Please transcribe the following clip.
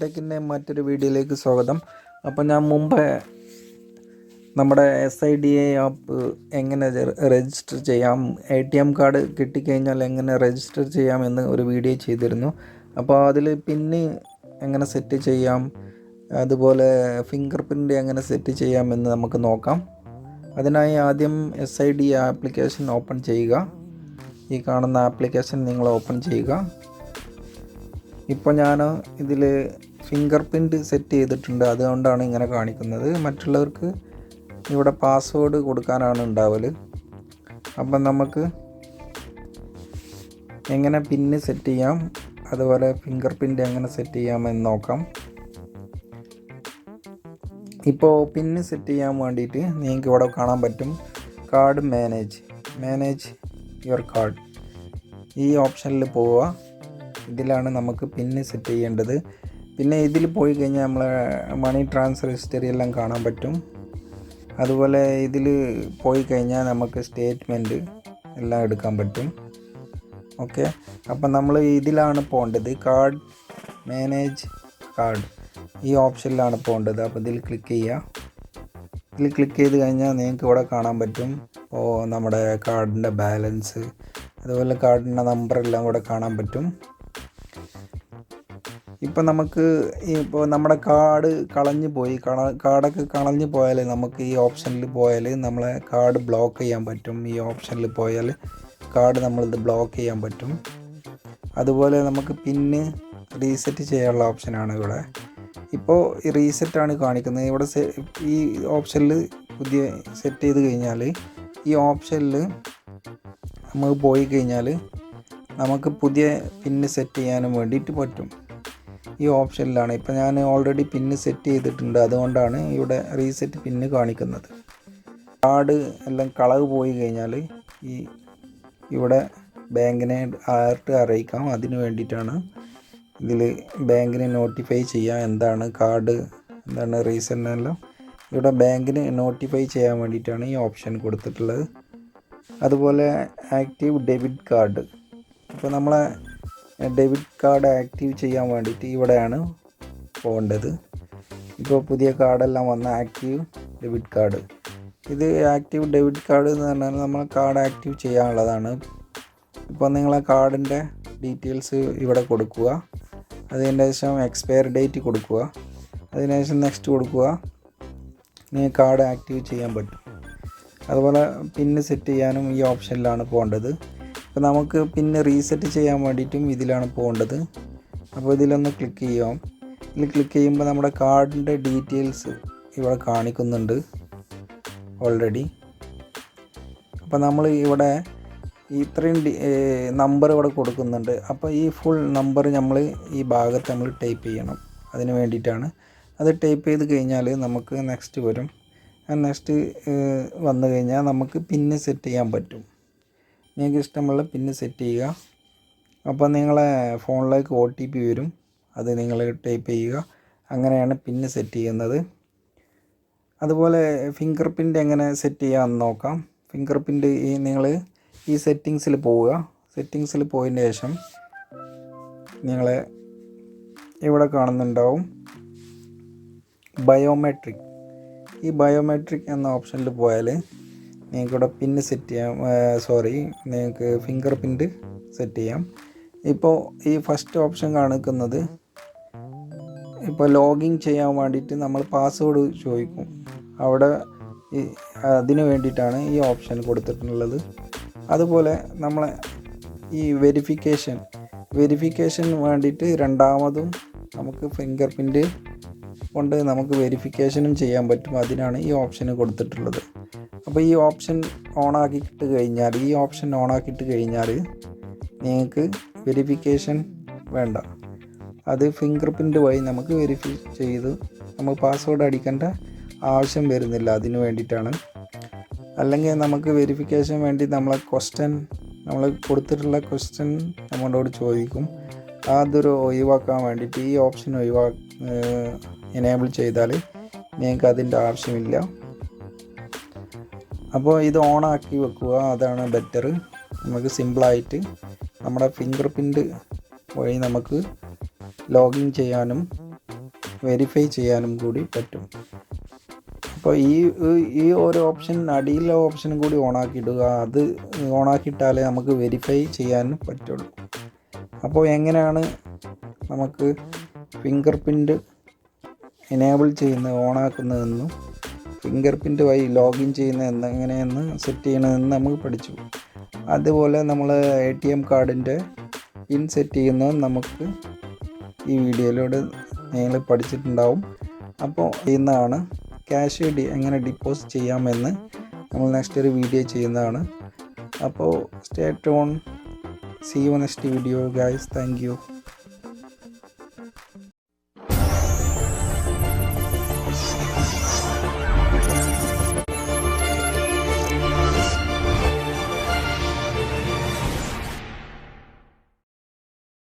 ടെക്കിൻ്റെ മറ്റൊരു വീഡിയോയിലേക്ക് സ്വാഗതം. അപ്പോൾ ഞാൻ മുമ്പേ നമ്മുടെ SIDI ആപ്പ് എങ്ങനെ രജിസ്റ്റർ ചെയ്യാം, ATM കാർഡ് കിട്ടിക്കഴിഞ്ഞാൽ എങ്ങനെ രജിസ്റ്റർ ചെയ്യാമെന്ന് ഒരു വീഡിയോ ചെയ്തിരുന്നു. അപ്പോൾ അതിൽ പിന്ന് എങ്ങനെ സെറ്റ് ചെയ്യാം, അതുപോലെ ഫിംഗർ പ്രിൻ്റ് എങ്ങനെ സെറ്റ് ചെയ്യാമെന്ന് നമുക്ക് നോക്കാം. അതിനായി ആദ്യം SIDI ആപ്ലിക്കേഷൻ ഓപ്പൺ ചെയ്യുക. ഈ കാണുന്ന ആപ്ലിക്കേഷൻ നിങ്ങൾ ഓപ്പൺ ചെയ്യുക. ഇപ്പോൾ ഞാൻ ഇതിൽ ഫിംഗർ പ്രിൻ്റ് സെറ്റ് ചെയ്തിട്ടുണ്ട്, അതുകൊണ്ടാണ് ഇങ്ങനെ കാണിക്കുന്നത്. മറ്റുള്ളവർക്ക് ഇവിടെ പാസ്വേഡ് കൊടുക്കാനാണ് ഉണ്ടാവൽ. അപ്പം നമുക്ക് എങ്ങനെ പിന്ന് സെറ്റ് ചെയ്യാം, അതുപോലെ ഫിംഗർ പ്രിൻ്റ് എങ്ങനെ സെറ്റ് ചെയ്യാമെന്ന് നോക്കാം. ഇപ്പോൾ പിന്ന് സെറ്റ് ചെയ്യാൻ വേണ്ടിയിട്ട് നിങ്ങൾക്ക് ഇവിടെ കാണാൻ പറ്റും കാർഡ് മാനേജ് യുവർ കാർഡ്. ഈ ഓപ്ഷനിൽ പോവുക. ഇതിലാണ് നമുക്ക് പിന്ന് സെറ്റ് ചെയ്യേണ്ടത്. പിന്നെ ഇതിൽ പോയി കഴിഞ്ഞാൽ നമ്മളെ മണി ട്രാൻസ്ഫർ ഹിസ്റ്ററി എല്ലാം കാണാൻ പറ്റും. അതുപോലെ ഇതിൽ പോയി കഴിഞ്ഞാൽ നമുക്ക് സ്റ്റേറ്റ്മെൻറ്റ് എല്ലാം എടുക്കാൻ പറ്റും. ഓക്കെ, അപ്പം നമ്മൾ ഇതിലാണ് പോകേണ്ടത്. മാനേജ് കാർഡ് ഈ ഓപ്ഷനിലാണ് പോകേണ്ടത്. അപ്പോൾ ഇതിൽ ക്ലിക്ക് ചെയ്യുക. ഇതിൽ ക്ലിക്ക് ചെയ്ത് കഴിഞ്ഞാൽ നിങ്ങൾക്ക് ഇവിടെ കാണാൻ പറ്റും നമ്മുടെ കാർഡിൻ്റെ ബാലൻസ്, അതുപോലെ കാർഡിൻ്റെ നമ്പറെല്ലാം കൂടെ കാണാൻ പറ്റും. ഇപ്പം നമുക്ക് ഇപ്പോൾ നമ്മുടെ കാർഡ് കാർഡൊക്കെ കളഞ്ഞു പോയാൽ നമുക്ക് ഈ ഓപ്ഷനിൽ പോയാൽ നമ്മളെ കാർഡ് ബ്ലോക്ക് ചെയ്യാൻ പറ്റും. ഈ ഓപ്ഷനിൽ പോയാൽ കാർഡ് നമ്മളിത് ബ്ലോക്ക് ചെയ്യാൻ പറ്റും. അതുപോലെ നമുക്ക് പിന്ന് റീസെറ്റ് ചെയ്യാനുള്ള ഓപ്ഷനാണ് ഇവിടെ. ഇപ്പോൾ ഈ റീസെറ്റാണ് കാണിക്കുന്നത്. ഇവിടെ ഈ ഓപ്ഷനിൽ പുതിയ സെറ്റ് ചെയ്ത് കഴിഞ്ഞാൽ ഈ ഓപ്ഷനിൽ നമുക്ക് പോയി കഴിഞ്ഞാൽ നമുക്ക് പുതിയ പിന്ന് സെറ്റ് ചെയ്യാനും വേണ്ടിയിട്ട് പറ്റും. ഈ ഓപ്ഷനിലാണ്. ഇപ്പോൾ ഞാൻ ഓൾറെഡി പിന്ന് സെറ്റ് ചെയ്തിട്ടുണ്ട്, അതുകൊണ്ടാണ് ഇവിടെ റീസെറ്റ് പിന്ന് കാണിക്കുന്നത്. കാർഡ് എല്ലാം കളവ് പോയി കഴിഞ്ഞാൽ ഇവിടെ ബാങ്കിനെ അറിയിക്കാം. അതിന് വേണ്ടിയിട്ടാണ് ഇതിൽ ബാങ്കിനെ നോട്ടിഫൈ ചെയ്യുക, എന്താണ് കാർഡ് എന്താണ് റീസൺ എല്ലാം ഇവിടെ ബാങ്കിന് നോട്ടിഫൈ ചെയ്യാൻ വേണ്ടിയിട്ടാണ് ഈ ഓപ്ഷൻ കൊടുത്തിട്ടുള്ളത്. അതുപോലെ ആക്റ്റീവ് ഡെബിറ്റ് കാർഡ്. ഇപ്പോൾ നമ്മളെ ഡെബിറ്റ് കാർഡ് ആക്റ്റീവ് ചെയ്യാൻ വേണ്ടിയിട്ട് ഇവിടെയാണ് പോകേണ്ടത്. ഇപ്പോൾ പുതിയ കാർഡെല്ലാം വന്ന ആക്റ്റീവ് ഡെബിറ്റ് കാർഡ്. ഇത് ആക്റ്റീവ് ഡെബിറ്റ് കാർഡ് എന്ന് പറഞ്ഞാൽ നമ്മൾ കാർഡ് ആക്റ്റീവ് ചെയ്യാനുള്ളതാണ്. ഇപ്പോൾ നിങ്ങളെ കാർഡിൻ്റെ ഡീറ്റെയിൽസ് ഇവിടെ കൊടുക്കുക. അതിന് ശേഷം എക്സ്പയർ ഡേറ്റ് കൊടുക്കുക. അതിന് ശേഷം നെക്സ്റ്റ് കൊടുക്കുക. നിങ്ങൾക്ക് കാർഡ് ആക്റ്റീവ് ചെയ്യാൻ പറ്റും. അതുപോലെ പിന്ന് സെറ്റ് ചെയ്യാനും ഈ ഓപ്ഷനിലാണ് പോകേണ്ടത്. അപ്പോൾ നമുക്ക് പിന്നെ റീസെറ്റ് ചെയ്യാൻ വേണ്ടിയിട്ടും ഇതിലാണ് പോകേണ്ടത്. അപ്പോൾ ഇതിലൊന്ന് ക്ലിക്ക് ചെയ്യാം. ഇതിൽ ക്ലിക്ക് ചെയ്യുമ്പോൾ നമ്മുടെ കാർഡിൻ്റെ ഡീറ്റെയിൽസ് ഇവിടെ കാണിക്കുന്നുണ്ട് ഓൾറെഡി. അപ്പോൾ നമ്മൾ ഇവിടെ ഇത്രയും നമ്പർ ഇവിടെ കൊടുക്കുന്നുണ്ട്. അപ്പോൾ ഈ ഫുൾ നമ്പർ നമ്മൾ ഈ ഭാഗത്ത് നമ്മൾ ടൈപ്പ് ചെയ്യണം. അതിന് വേണ്ടിയിട്ടാണ്. അത് ടൈപ്പ് ചെയ്ത് കഴിഞ്ഞാൽ നമുക്ക് നെക്സ്റ്റ് വരും. നെക്സ്റ്റ് വന്നു കഴിഞ്ഞാൽ നമുക്ക് പിന്ന് സെറ്റ് ചെയ്യാൻ പറ്റും. നിങ്ങൾക്ക് ഇഷ്ടമുള്ള പിന്ന് സെറ്റ് ചെയ്യുക. അപ്പോൾ നിങ്ങളെ ഫോണിലേക്ക് OTP വരും. അത് നിങ്ങൾ ടൈപ്പ് ചെയ്യുക. അങ്ങനെയാണ് പിന്ന് സെറ്റ് ചെയ്യുന്നത്. അതുപോലെ ഫിംഗർ പ്രിൻ്റ് എങ്ങനെ സെറ്റ് ചെയ്യാമെന്ന് നോക്കാം. ഫിംഗർ പ്രിൻ്റ് നിങ്ങൾ ഈ സെറ്റിങ്സിൽ പോവുക. സെറ്റിങ്സിൽ പോയതിന് ശേഷം നിങ്ങൾ ഇവിടെ കാണുന്നുണ്ടാവും ബയോമെട്രിക്. ഈ ബയോമെട്രിക് എന്ന ഓപ്ഷനിൽ പോയാൽ നിങ്ങൾക്ക് ഇവിടെ പിന്ന് സെറ്റ് ചെയ്യാം. നിങ്ങൾക്ക് ഫിംഗർ പ്രിൻ്റ് സെറ്റ് ചെയ്യാം. ഇപ്പോൾ ഈ ഫസ്റ്റ് ഓപ്ഷൻ കാണിക്കുന്നത് ഇപ്പോൾ ലോഗിൻ ചെയ്യാൻ വേണ്ടിയിട്ട് നമ്മൾ പാസ്വേഡ് ചോദിക്കും. അവിടെ അതിന് വേണ്ടിയിട്ടാണ് ഈ ഓപ്ഷൻ കൊടുത്തിട്ടുള്ളത്. അതുപോലെ നമ്മളെ ഈ വെരിഫിക്കേഷൻ വേണ്ടിയിട്ട് രണ്ടാമതും നമുക്ക് ഫിംഗർ പ്രിൻ്റ് കൊണ്ട് നമുക്ക് വെരിഫിക്കേഷനും ചെയ്യാൻ പറ്റും. അതിനാണ് ഈ ഓപ്ഷന് കൊടുത്തിട്ടുള്ളത്. അപ്പോൾ ഈ ഓപ്ഷൻ ഓണാക്കിയിട്ട് കഴിഞ്ഞാൽ നിങ്ങൾക്ക് വെരിഫിക്കേഷൻ വേണ്ട. അത് ഫിംഗർ പ്രിൻ്റ് വഴി നമുക്ക് വെരിഫൈ ചെയ്ത് നമ്മൾ പാസ്വേഡ് അടിക്കേണ്ട ആവശ്യം വരുന്നില്ല. അതിന് വേണ്ടിയിട്ടാണ്. അല്ലെങ്കിൽ നമുക്ക് വെരിഫിക്കേഷൻ വേണ്ടി നമ്മൾ കൊടുത്തിട്ടുള്ള ക്വസ്റ്റ്യൻ നമ്മളോട് ചോദിക്കും. അതൊരു ഒഴിവാക്കാൻ വേണ്ടിയിട്ട് ഈ ഓപ്ഷൻ എനേബിൾ ചെയ്താൽ നിങ്ങൾക്ക് അതിൻ്റെ ആവശ്യമില്ല. അപ്പോൾ ഇത് ഓണാക്കി വെക്കുക, അതാണ് ബെറ്റർ. നമുക്ക് സിമ്പിളായിട്ട് നമ്മുടെ ഫിംഗർ പ്രിൻ്റ് വഴി നമുക്ക് ലോഗിൻ ചെയ്യാനും വെരിഫൈ ചെയ്യാനും കൂടി പറ്റും. അപ്പോൾ ഈ ഒരു ഓപ്ഷൻ, അടിയിലെ ഓപ്ഷനും കൂടി ഓണാക്കിയിടുക. അത് ഓണാക്കിയിട്ടാലേ നമുക്ക് വെരിഫൈ ചെയ്യാനും പറ്റുള്ളൂ. അപ്പോൾ എങ്ങനെയാണ് നമുക്ക് ഫിംഗർ പ്രിൻ്റ് എനേബിൾ ചെയ്യുന്നത്, ഓണാക്കുന്നതെന്നും ഫിംഗർ പ്രിൻ്റ് വഴി ലോഗിൻ ചെയ്യുന്നത് എങ്ങനെയെന്ന് സെറ്റ് ചെയ്യണമെന്ന് നമുക്ക് പഠിച്ചു. അതുപോലെ നമ്മൾ ATM കാർഡിൻ്റെ പിൻ സെറ്റ് ചെയ്യുന്നത് നമുക്ക് ഈ വീഡിയോയിലൂടെ നിങ്ങൾ പഠിച്ചിട്ടുണ്ടാവും. അപ്പോൾ ചെയ്യുന്നതാണ്. ക്യാഷ് എങ്ങനെ ഡിപ്പോസിറ്റ് ചെയ്യാമെന്ന് നമ്മൾ നെക്സ്റ്റ് ഒരു വീഡിയോ ചെയ്യുന്നതാണ്. അപ്പോൾ stay tune. See you next video guys. Thank U.